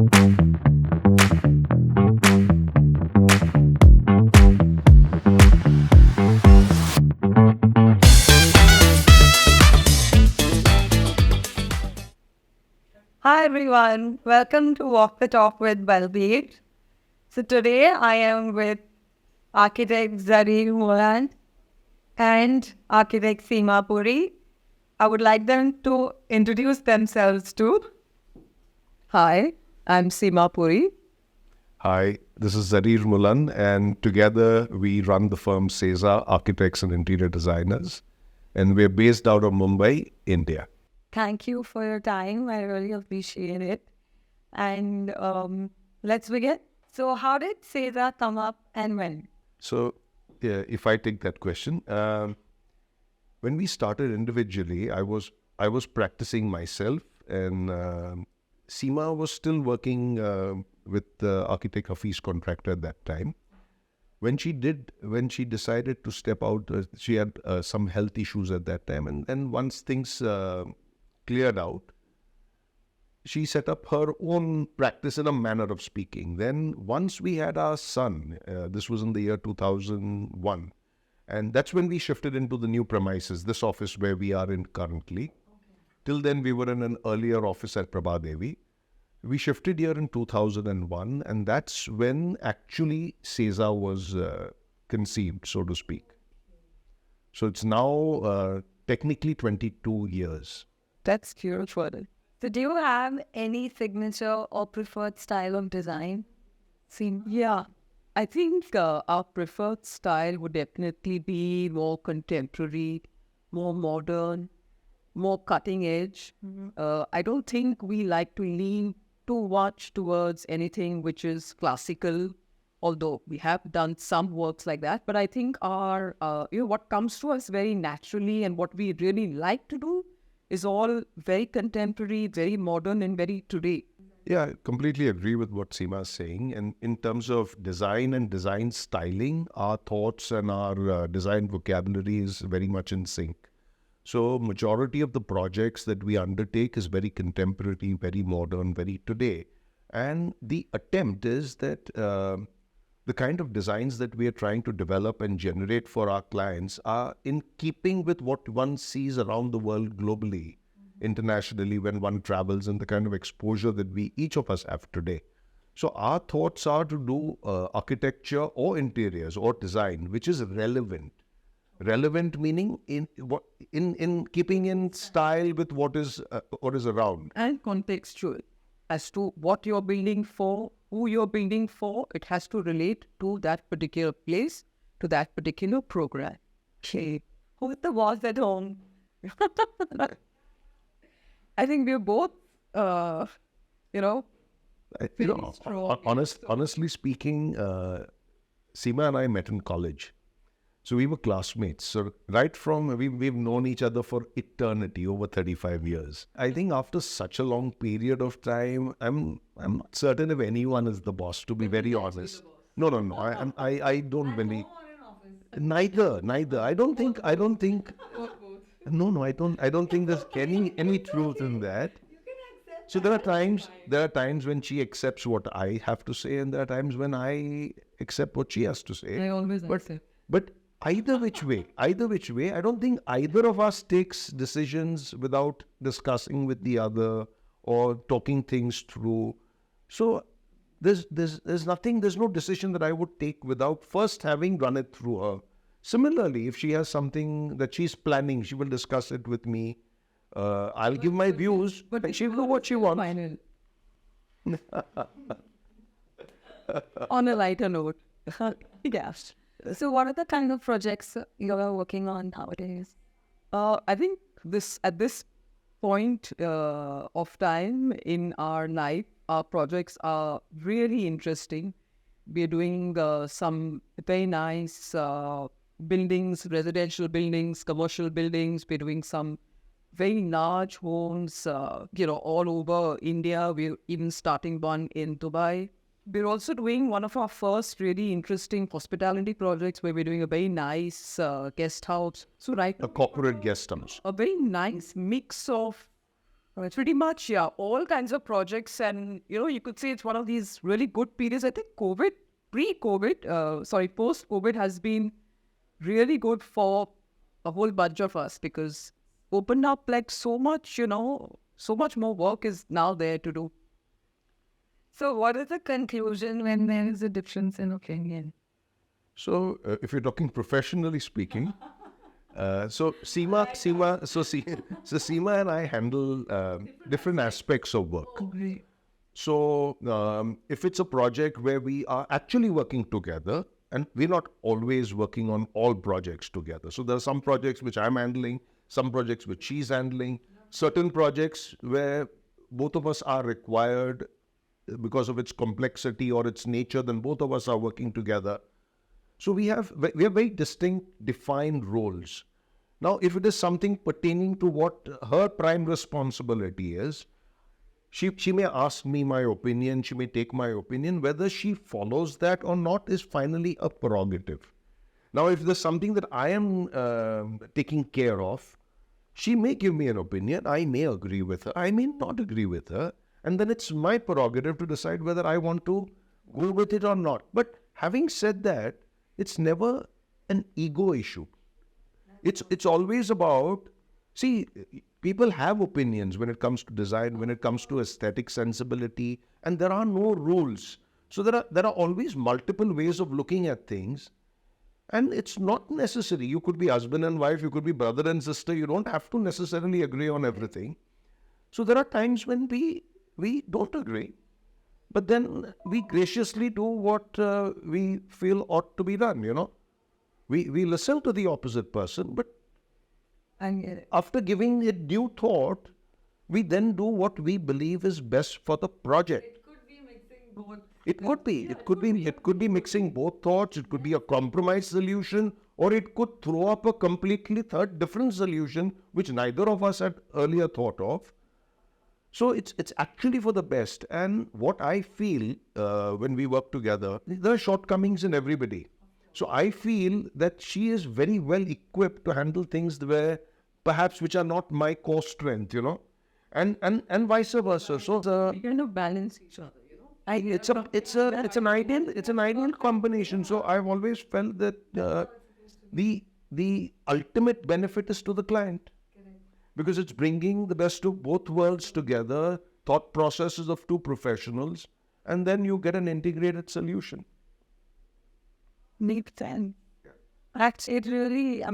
Hi everyone, welcome to Walk the Talk with Bulbeer. So today I am with architect Zarir Mullan and architect Seema Puri. I would like them to introduce themselves too. Hi, I'm Seema Puri. Hi, this is Zarir Mullan, and together we run the firm Seema Architects and Interior Designers, and we're based out of Mumbai, India. Thank you for your time. I really appreciate it. And let's begin. So how did Seema come up and when? So, if I take that question, when we started individually, I was practicing myself, and Seema was still working with the architect Hafiz contractor at that time. When she decided to step out, she had some health issues at that time, and once things cleared out, she set up her own practice in a manner of speaking. Then once we had our son, this was in the year 2001, and that's when we shifted into the new premises, this office where we are in currently. Till then, we were in an earlier office at Prabhadevi. We shifted here in 2001, and that's when actually Seema was conceived, so to speak. So it's now technically 22 years. That's beautiful. So do you have any signature or preferred style of design? Yeah, I think our preferred style would definitely be more contemporary, more modern, more cutting edge. I don't think we like to lean too much towards anything which is classical, although we have done some works like that. But I think our, what comes to us very naturally and what we really like to do is all very contemporary, very modern, and very today. Yeah, I completely agree with what Seema is saying. And in terms of design and design styling, our thoughts and our design vocabulary is very much in sync. So majority of the projects that we undertake is very contemporary, very modern, very today. And the attempt is that the kind of designs that we are trying to develop and generate for our clients are in keeping with what one sees around the world globally, internationally, when one travels, and the kind of exposure that each of us have today. So our thoughts are to do architecture or interiors or design, which is relevant. Relevant meaning in keeping in style with what is around. And contextual as to what you're building for, who you're building for. It has to relate to that particular place, to that particular program. Okay. Who's the boss at home? I think we're both, Honestly speaking, Seema and I met in college. So we were classmates. So right from, we've known each other for eternity, over 35 years. I think after such a long period of time, I'm not certain if anyone is the boss, to be very honest. No. I don't believe. Neither. I don't think. No. I don't think there's any truth in that. So there are times when she accepts what I have to say, and there are times when I accept what she has to say. I always accept. But either which way, I don't think either of us takes decisions without discussing with the other or talking things through. So there's no decision that I would take without first having run it through her. Similarly, if she has something that she's planning, she will discuss it with me. I'll give my views, but she'll do what she wants. Final. On a lighter note. Yes. So what are the kind of projects you are working on nowadays? I think at this point of time in our life, our projects are really interesting. We're doing some very nice buildings, residential buildings, commercial buildings. We're doing some very large homes, all over India. We're even starting one in Dubai. We're also doing one of our first really interesting hospitality projects where we're doing a very nice guest house. So A corporate guest house. A very nice mix of Pretty much, yeah. All kinds of projects, and you could say it's one of these really good periods. I think post-COVID has been really good for a whole bunch of us because opened up like so much, so much more work is now there to do. So what is the conclusion when there is a difference in opinion? So, if you're talking professionally speaking, so Seema and I handle different aspects of work. So, if it's a project where we are actually working together, and we're not always working on all projects together. So, there are some projects which I'm handling, some projects which she's handling, certain projects where both of us are required because of its complexity or its nature, then both of us are working together. So we have very distinct, defined roles. Now, if it is something pertaining to what her prime responsibility is, she may ask me my opinion, she may take my opinion. Whether she follows that or not is finally a prerogative. Now, if there's something that I am taking care of, she may give me an opinion, I may agree with her, I may not agree with her, and then it's my prerogative to decide whether I want to go with it or not. But having said that, it's never an ego issue. It's always about, see, people have opinions when it comes to design, when it comes to aesthetic sensibility, and there are no rules. So there are always multiple ways of looking at things, and it's not necessary. You could be husband and wife, you could be brother and sister. You don't have to necessarily agree on everything. So there are times when we don't agree, but then we graciously do what we feel ought to be done, We listen to the opposite person, but after giving it due thought, we then do what we believe is best for the project. It could be mixing both. It could be mixing both thoughts. It could be a compromise solution, or it could throw up a completely different solution which neither of us had earlier thought of. So it's actually for the best. And what I feel when we work together, there are shortcomings in everybody. So I feel that she is very well equipped to handle things where perhaps which are not my core strength, and vice versa. So We kind of balance each other, it's an ideal combination. So I've always felt that the ultimate benefit is to the client. Because it's bringing the best of both worlds together, thought processes of two professionals, and then you get an integrated solution. Makes sense. Actually, it really,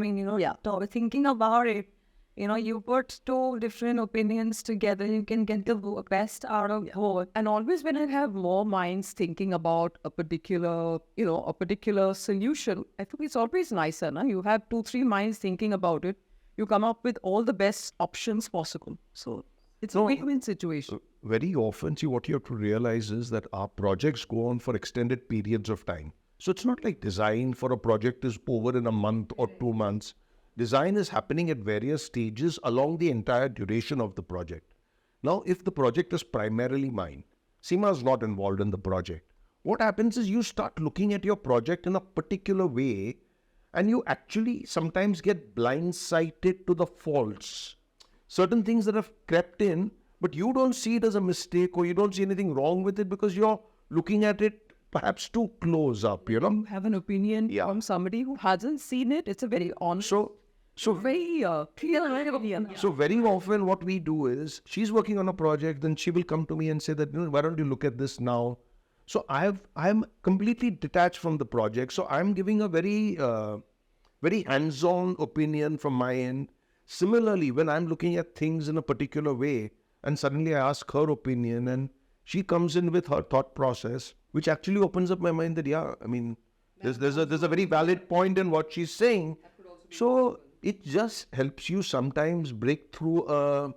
thinking about it, you put two different opinions together, you can get the best out of both. And always when I have more minds thinking about a particular solution, I think it's always nicer. No? You have 2-3 minds thinking about it. You come up with all the best options possible. So it's a win-win situation. Very often, see, what you have to realize is that our projects go on for extended periods of time. So it's not like design for a project is over in a month or 2 months. Design is happening at various stages along the entire duration of the project. Now, if the project is primarily mine, Seema is not involved in the project. What happens is you start looking at your project in a particular way, and you actually sometimes get blindsided to the faults. Certain things that have crept in, but you don't see it as a mistake or you don't see anything wrong with it because you're looking at it perhaps too close up, You have an opinion from somebody who hasn't seen it. It's a very honest, So very clear opinion. So very often what we do is, she's working on a project, then she will come to me and say that, why don't you look at this now? So I'm completely detached from the project. So I'm giving a very hands-on opinion from my end. Similarly, when I'm looking at things in a particular way, and suddenly I ask her opinion, and she comes in with her thought process, which actually opens up my mind that, there's a very valid point in what she's saying. So it just helps you sometimes break through a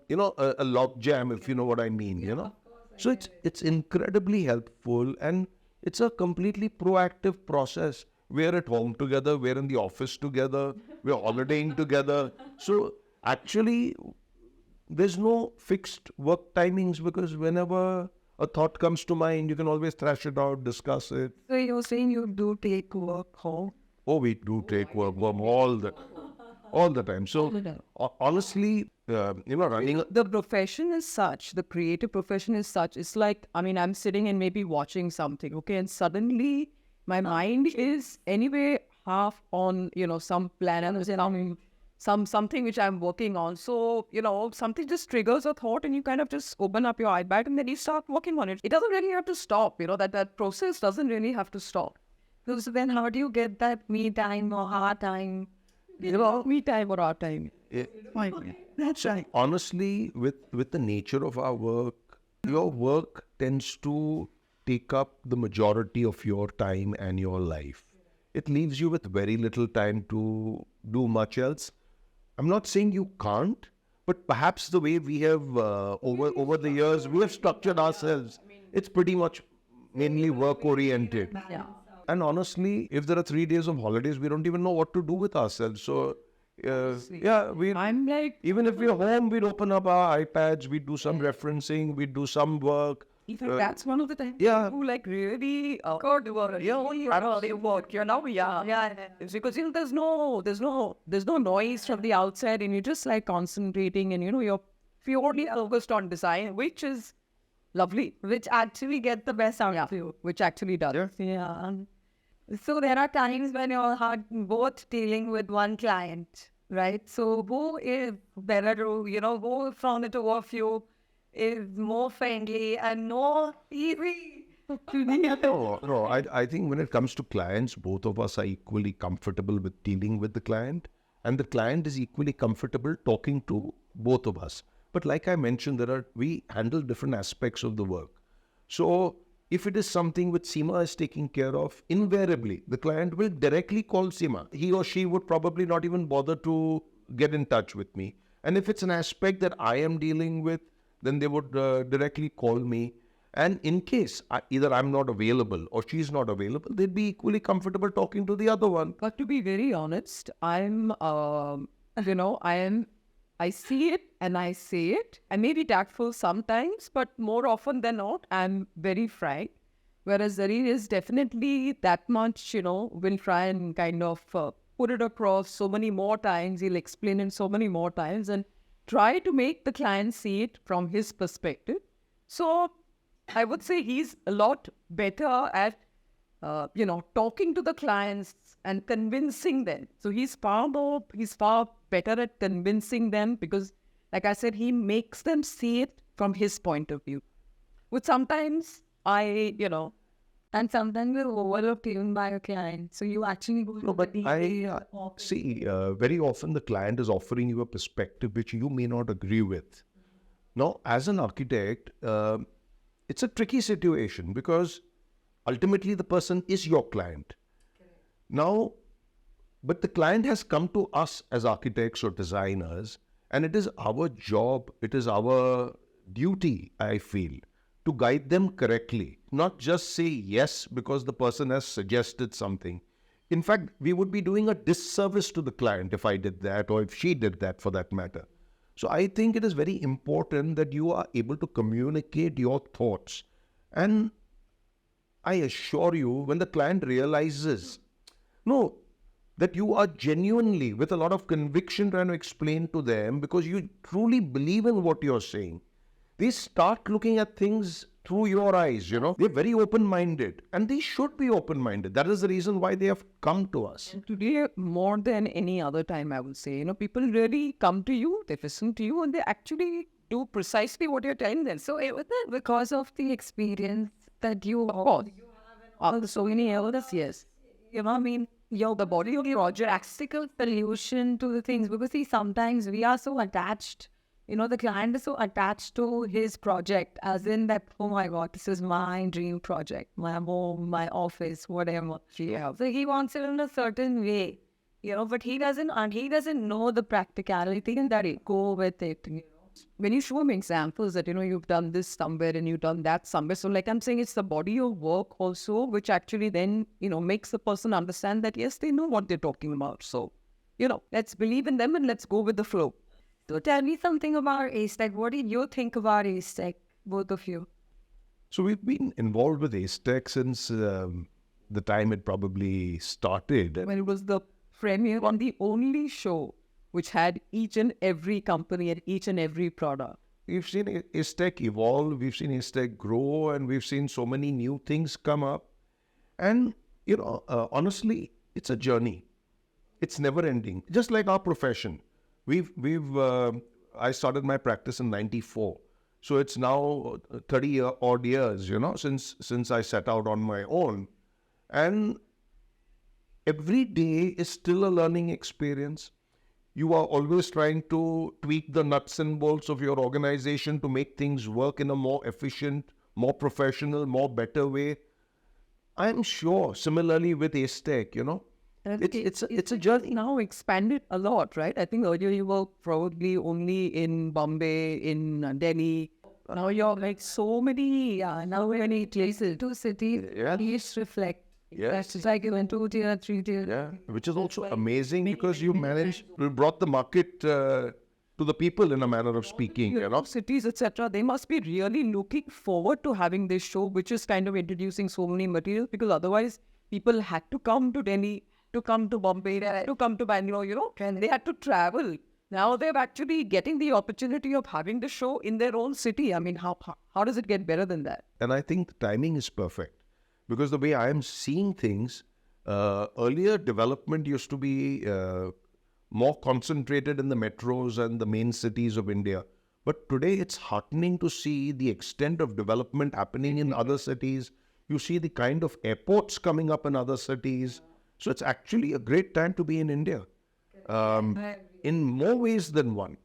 log jam, if you know what I mean, So it's incredibly helpful, and it's a completely proactive process. We're at home together, we're in the office together, we're holidaying together. So actually, there's no fixed work timings because whenever a thought comes to mind, you can always thrash it out, discuss it. So you're saying you do take work home? Oh, we do take work home all the all the time. So honestly, running. The profession is such, the creative profession is such, it's like, I mean, I'm sitting and maybe watching something, okay, and suddenly my mind is anyway half on, some plan and something which I'm working on. So, something just triggers a thought and you kind of just open up your iPad and then you start working on it. It doesn't really have to stop, that process doesn't really have to stop. So then how do you get that me time or hard time? Me time or our time. That's right. Honestly, with the nature of our work, your work tends to take up the majority of your time and your life. It leaves you with very little time to do much else. I'm not saying you can't, but perhaps the way we have over the years, we have structured ourselves. It's pretty much mainly work oriented. Yeah. And honestly, if there are 3 days of holidays, we don't even know what to do with ourselves. So, I'm like, even if we're home, we'd open up our iPads, we'd do some referencing, we'd do some work. in fact, that's one of the times yeah. who like really Good work. they work, It's because there's no noise from the outside and you're just like concentrating and you're purely focused on design, which is lovely. Which actually get the best out of you. Which actually does. Yeah. So there are times when you're both dealing with one client, right? So who is better to, who from the two of you is more friendly and more easy to deal with? No, I think when it comes to clients, both of us are equally comfortable with dealing with the client, and the client is equally comfortable talking to both of us. But like I mentioned, we handle different aspects of the work. So if it is something which Seema is taking care of, invariably the client will directly call Seema. He or she would probably not even bother to get in touch with me. And if it's an aspect that I am dealing with, then they would directly call me. And in case either I'm not available or she's not available, they'd be equally comfortable talking to the other one. But to be very honest, I see it and I say it. I may be tactful sometimes, but more often than not, I'm very frank. Whereas Zarir is definitely that much, will try and kind of put it across so many more times. He'll explain it so many more times and try to make the client see it from his perspective. So I would say he's a lot better at, talking to the clients and convincing them. So he's far better at convincing them because, like I said, he makes them see it from his point of view. Which sometimes and sometimes we're overlooked even by a client. So you actually go No, but I see, very often the client is offering you a perspective which you may not agree with. Now, as an architect, it's a tricky situation because ultimately the person is your client. Now, but the client has come to us as architects or designers, and it is our job, it is our duty, I feel, to guide them correctly, not just say yes because the person has suggested something. In fact, we would be doing a disservice to the client if I did that or if she did that for that matter. So I think it is very important that you are able to communicate your thoughts. And I assure you, when the client realizes, that you are genuinely, with a lot of conviction, trying to explain to them because you truly believe in what you're saying, they start looking at things through your eyes, They're very open-minded and they should be open-minded. That is the reason why they have come to us. today, more than any other time, I would say, people really come to you, they listen to you, and they actually do precisely what you're telling them. So it was because of the experience that you have so many others, yes. The body of your practical solution to the things. Because see, sometimes we are so attached, the client is so attached to his project, as in that, oh my God, this is my dream project, my home, my office, whatever. Yeah. So he wants it in a certain way, but he doesn't know the practicality and that go with it. When you show him examples that, you've done this somewhere and you've done that somewhere. So like I'm saying, it's the body of work also, which actually then, makes the person understand that, yes, they know what they're talking about. So, let's believe in them and let's go with the flow. So tell me something about ACE-Tech. What did you think about ACE-Tech, both of you? So we've been involved with ACE-Tech since the time it probably started. When it was the premiere on the only show which had each and every company and each and every product. We've seen Istec evolve, we've seen Istec grow, and we've seen so many new things come up. And, honestly, it's a journey. It's never ending. Just like our profession. I started my practice in 94. So it's now 30 odd years, since I set out on my own. And every day is still a learning experience. You are always trying to tweak the nuts and bolts of your organization to make things work in a more efficient, more professional, more better way. I'm sure similarly with Astec, it's a journey. Now expanded a lot, right? I think earlier you were probably only in Bombay, in Delhi. Now you're like so many, Now many places, 2 cities, Yeah. each reflect. Yes. That's like you went 2 tier, 3 tier. Yeah, which is also amazing because you brought the market to the people in a manner of speaking, cities, etc. They must be really looking forward to having this show, which is kind of introducing so many materials, because otherwise people had to come to Delhi, to come to Bombay, they had to come to Bangalore, and they had to travel. Now they're actually getting the opportunity of having the show in their own city. I mean, how does it get better than that? And I think the timing is perfect because the way I am seeing things, earlier development used to be more concentrated in the metros and the main cities of India. But today it's heartening to see the extent of development happening in other cities. You see the kind of airports coming up in other cities. So it's actually a great time to be in India, in more ways than one.